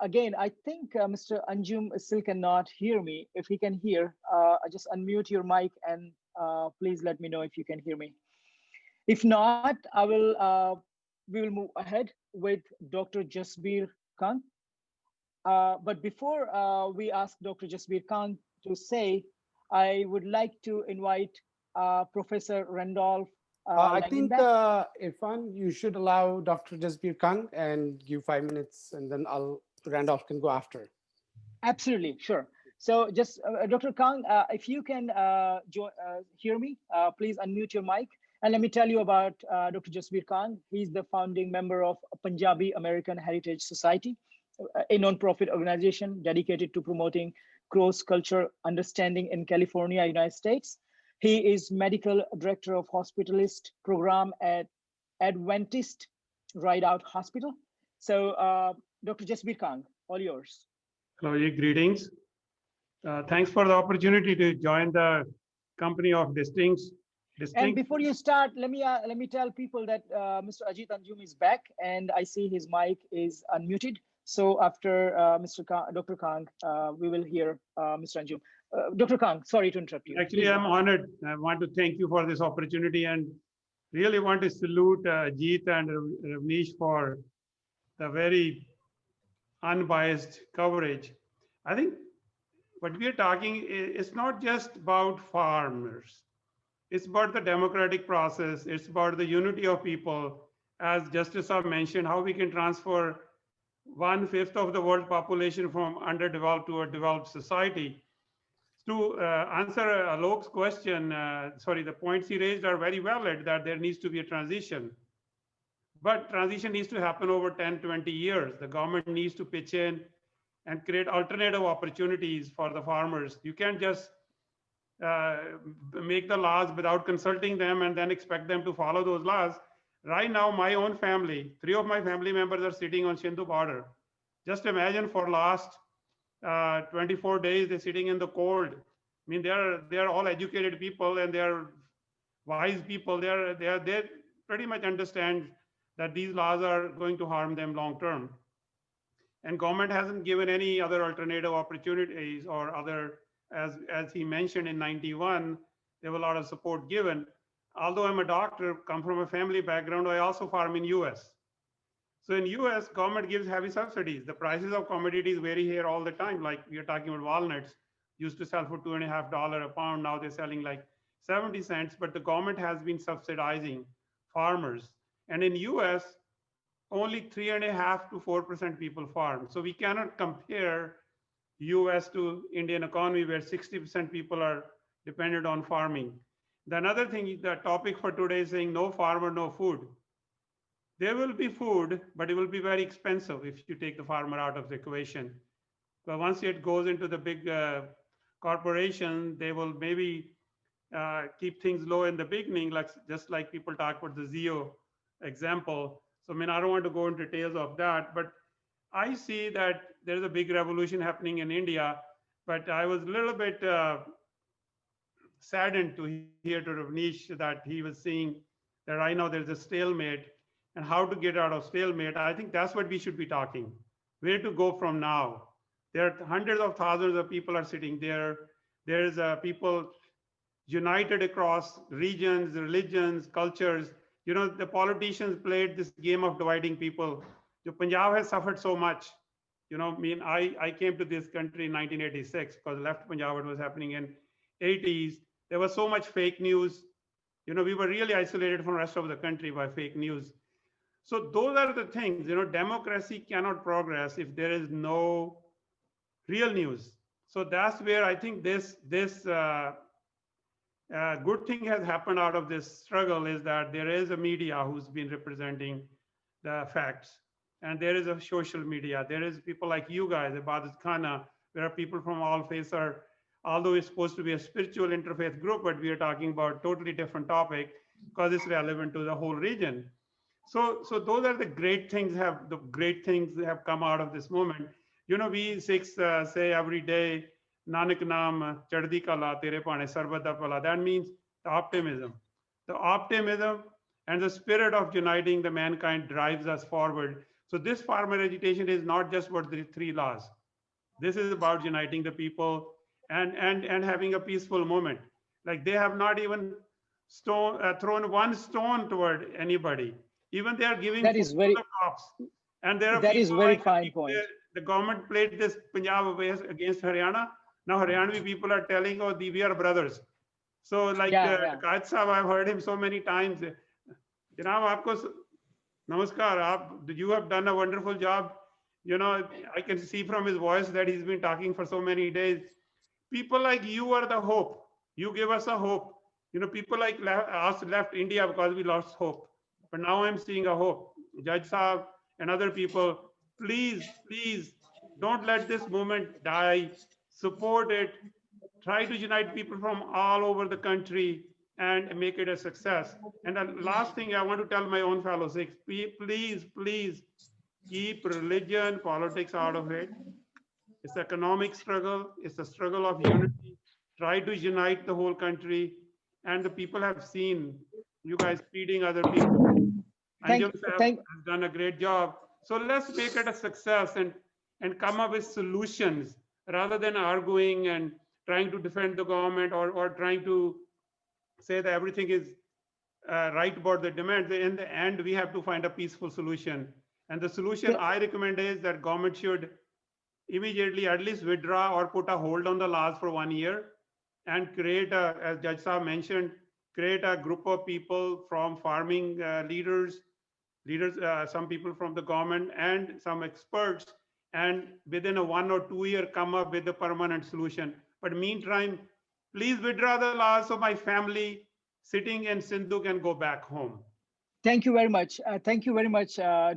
again, I think Mr. Anjum still cannot hear me. If he can hear, just unmute your mic and please let me know if you can hear me. If not, we will move ahead with Dr. Jasbir Kang. But before we ask Dr. Jasbir Kang to say, I would like to invite Professor Randolph I think, Langenbeck. Irfan, you should allow Dr. Jasbir Kang and give 5 minutes, and then Randolph can go after. Absolutely, sure. So just Dr. Kang, if you can hear me, please unmute your mic. And let me tell you about Dr. Jasbir Kang. He's the founding member of Punjabi American Heritage Society, a non-profit organization dedicated to promoting cross-cultural understanding in California, United States. He is medical director of hospitalist program at Adventist Rideout Hospital. So Dr. Jasbir Kang, all yours. Hello, greetings. Thanks for the opportunity to join the company of distinct. And before you start, let me tell people that Mr. Ajit Anjum is back, and I see his mic is unmuted. So after Dr. Kang, we will hear Mr. Anjum. Dr. Kang, sorry to interrupt you. Actually, I'm honored. I want to thank you for this opportunity and really want to salute Ajit and Ravneesh for the very unbiased coverage. I think what we are talking is not just about farmers. It's about the democratic process. It's about the unity of people. As Justice Saab mentioned, how we can transfer 1/5 of the world population from underdeveloped to a developed society. To answer Alok's question, the points he raised are very valid, that there needs to be a transition. But transition needs to happen over 10, 20 years. The government needs to pitch in and create alternative opportunities for the farmers. You can't just make the laws without consulting them and then expect them to follow those laws. Right now, my own family, 3 of my family members are sitting on Sindhu border. Just imagine for last 24 days, they're sitting in the cold. I mean, they're all educated people and they're wise people. They pretty much understand that these laws are going to harm them long term. And government hasn't given any other alternative opportunities or other, as he mentioned in 91, there was a lot of support given. Although I'm a doctor, come from a family background, I also farm in US. So in US, government gives heavy subsidies. The prices of commodities vary here all the time. Like we are talking about walnuts, used to sell for $2.50 a pound. Now they're selling like 70 cents, but the government has been subsidizing farmers. And in US, only 3.5% to 4% people farm. So we cannot compare US to Indian economy where 60% people are dependent on farming. The another thing, the topic for today is saying no farmer, no food. There will be food, but it will be very expensive if you take the farmer out of the equation. But once it goes into the big corporation, they will maybe keep things low in the beginning, just like people talk about the Zio example. So I mean, I don't want to go into details of that, but I see that there's a big revolution happening in India, but I was a little bit saddened to hear to Ravneesh that he was seeing that right now there's a stalemate and how to get out of stalemate. I think that's what we should be talking, where to go from now. There are hundreds of thousands of people are sitting there. There's people united across regions, religions, cultures. You know, the politicians played this game of dividing people. The Punjab has suffered so much. You know, I mean, I came to this country in 1986 because left Punjab, it was happening in 80s. There was so much fake news. You know, we were really isolated from the rest of the country by fake news. So those are the things, you know, democracy cannot progress if there is no real news. So that's where I think this good thing has happened out of this struggle is that there is a media who's been representing the facts. And there is a social media. There is people like you guys, Ibaadatkhana, where people from all faiths are, although it's supposed to be a spiritual interfaith group, but we are talking about totally different topic because it's relevant to the whole region. So those are the great things that have come out of this moment. You know, we Sikhs say every day, Nanak Naam Chaddi Kala Tere Pane Sarvada Pala. That means the optimism. The optimism and the spirit of uniting the mankind drives us forward. So So this farmer agitation is not just about the three laws. This is about uniting the people and having a peaceful moment. Like they have not even thrown one stone toward anybody. Even they are giving That food is to very the cops. And there are that is people very like fine point. the government played this Punjab against Haryana. Now Haryana people are telling, oh, we are brothers. So like Yeah, yeah. Qaid Sahab, I've heard him so many times. Janab, aapko namaskar. You have done a wonderful job. You know, I can see from his voice that he's been talking for so many days. People like you are the hope. You give us a hope. You know, people like us left India because we lost hope. But now I'm seeing a hope. Judge Saab and other people, please, please don't let this movement die. Support it. Try to unite people from all over the country and make it a success. And the last thing I want to tell my own fellow Sikhs, please, please keep religion, politics out of it. It's economic struggle. It's a struggle of unity. Try to unite the whole country. And the people have seen you guys feeding other people. Thank Anjum Sahab thank has done a great job. So let's make it a success and come up with solutions rather than arguing and trying to defend the government or trying to say that everything is right about the demands. In the end, we have to find a peaceful solution. And the solution yeah, I recommend is that government should immediately at least withdraw or put a hold on the laws for 1 year and create a, as Judge Saab mentioned, create a group of people from farming leaders, some people from the government and some experts, and within a 1 or 2 year come up with a permanent solution. But meantime, please withdraw the laws so my family sitting in Sindhu can go back home. thank you very much. Thank you very much,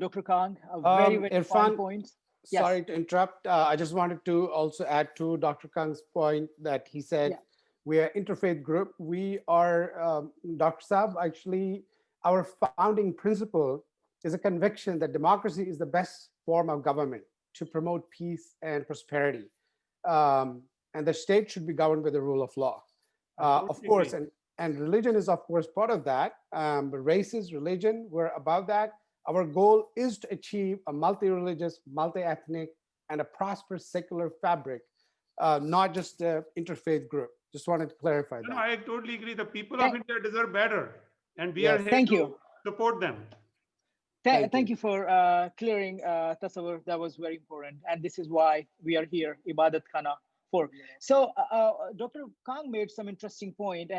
Dr. Kang. A very, very fine Irfan, point. Yes. sorry to interrupt. I just wanted to also add to Dr. Kang's point that he said Yeah. we are interfaith group. We are, Dr. Saab, actually, our founding principle is a conviction that democracy is the best form of government to promote peace and prosperity. And the state should be governed by the rule of law. Of course, and religion is, of course, part of that. But races, religion, we're above that. Our goal is to achieve a multi-religious, multi-ethnic, and a prosperous secular fabric, not just an interfaith group. Just wanted to clarify that. No, I totally agree. The people of India deserve better, and we are here Thank to you. support them. Thank you for clearing Tasawwur. That was very important. And this is why we are here, Ibaadatkhana for. So Dr. Kang made some interesting point.